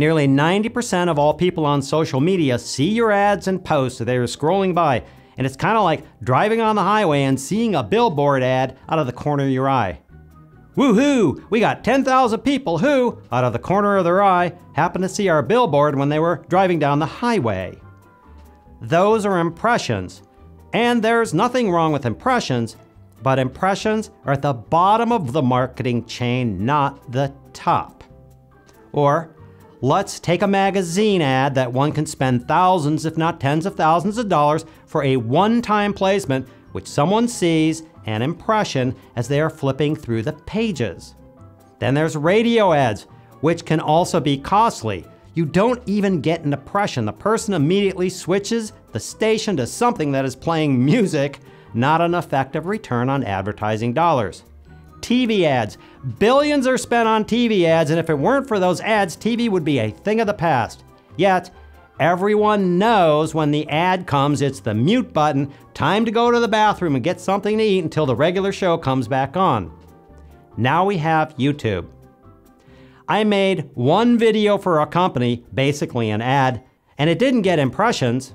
Nearly 90% of all people on social media see your ads and posts that they're scrolling by, and it's kind of like driving on the highway and seeing a billboard ad out of the corner of your eye. Woohoo! We got 10,000 people who, out of the corner of their eye, happened to see our billboard when they were driving down the highway. Those are impressions. And there's nothing wrong with impressions, but impressions are at the bottom of the marketing chain, not the top. Or, let's take a magazine ad that one can spend thousands, if not tens of thousands of dollars for a one-time placement which someone sees an impression as they are flipping through the pages. Then there's radio ads, which can also be costly. You don't even get an impression. The person immediately switches the station to something that is playing music, not an effective return on advertising dollars. TV ads. Billions are spent on TV ads, and if it weren't for those ads, TV would be a thing of the past. Yet, everyone knows when the ad comes, it's the mute button, time to go to the bathroom and get something to eat until the regular show comes back on. Now we have YouTube. I made one video for a company, basically an ad, and it didn't get impressions,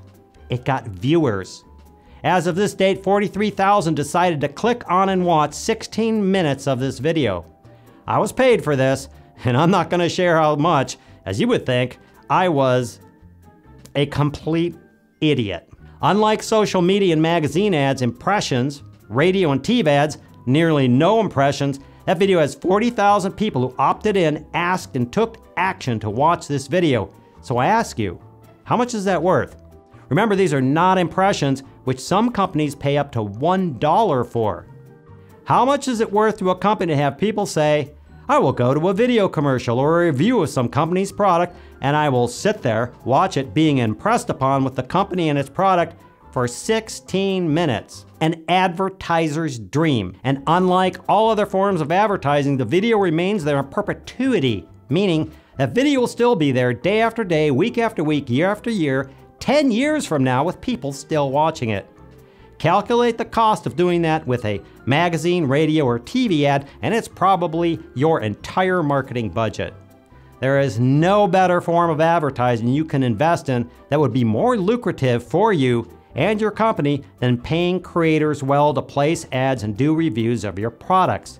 it got viewers. As of this date, 43,000 decided to click on and watch 16 minutes of this video. I was paid for this, and I'm not gonna share how much. As you would think, I was a complete idiot. Unlike social media and magazine ads, impressions, radio and TV ads, nearly no impressions. That video has 40,000 people who opted in, asked, and took action to watch this video. So I ask you, how much is that worth? Remember, these are not impressions, which some companies pay up to $1 for. How much is it worth to a company to have people say, I will go to a video commercial or a review of some company's product, and I will sit there, watch it, being impressed upon with the company and its product for 16 minutes. An advertiser's dream. And unlike all other forms of advertising, the video remains there in perpetuity, meaning that video will still be there day after day, week after week, year after year, 10 years from now with people still watching it. Calculate the cost of doing that with a magazine, radio, or TV ad, and it's probably your entire marketing budget. There is no better form of advertising you can invest in that would be more lucrative for you and your company than paying creators well to place ads and do reviews of your products.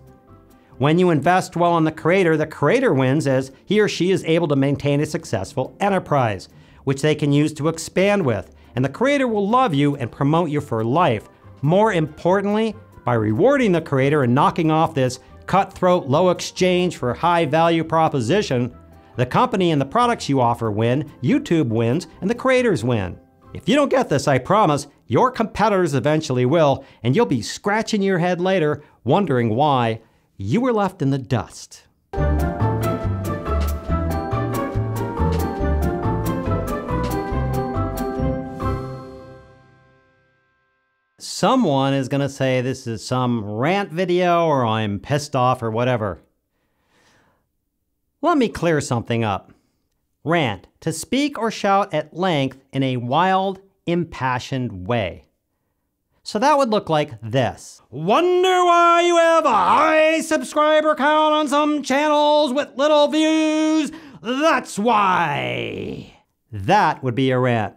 When you invest well in the creator wins as he or she is able to maintain a successful enterprise, which they can use to expand with. And the creator will love you and promote you for life. More importantly, by rewarding the creator and knocking off this cutthroat, low exchange for high value proposition, the company and the products you offer win, YouTube wins, and the creators win. If you don't get this, I promise, your competitors eventually will, and you'll be scratching your head later, wondering why you were left in the dust. Someone is gonna say this is some rant video or I'm pissed off or whatever. Let me clear something up. Rant, to speak or shout at length in a wild, impassioned way. So that would look like this. Wonder why you have a high subscriber count on some channels with little views? That's why. That would be a rant.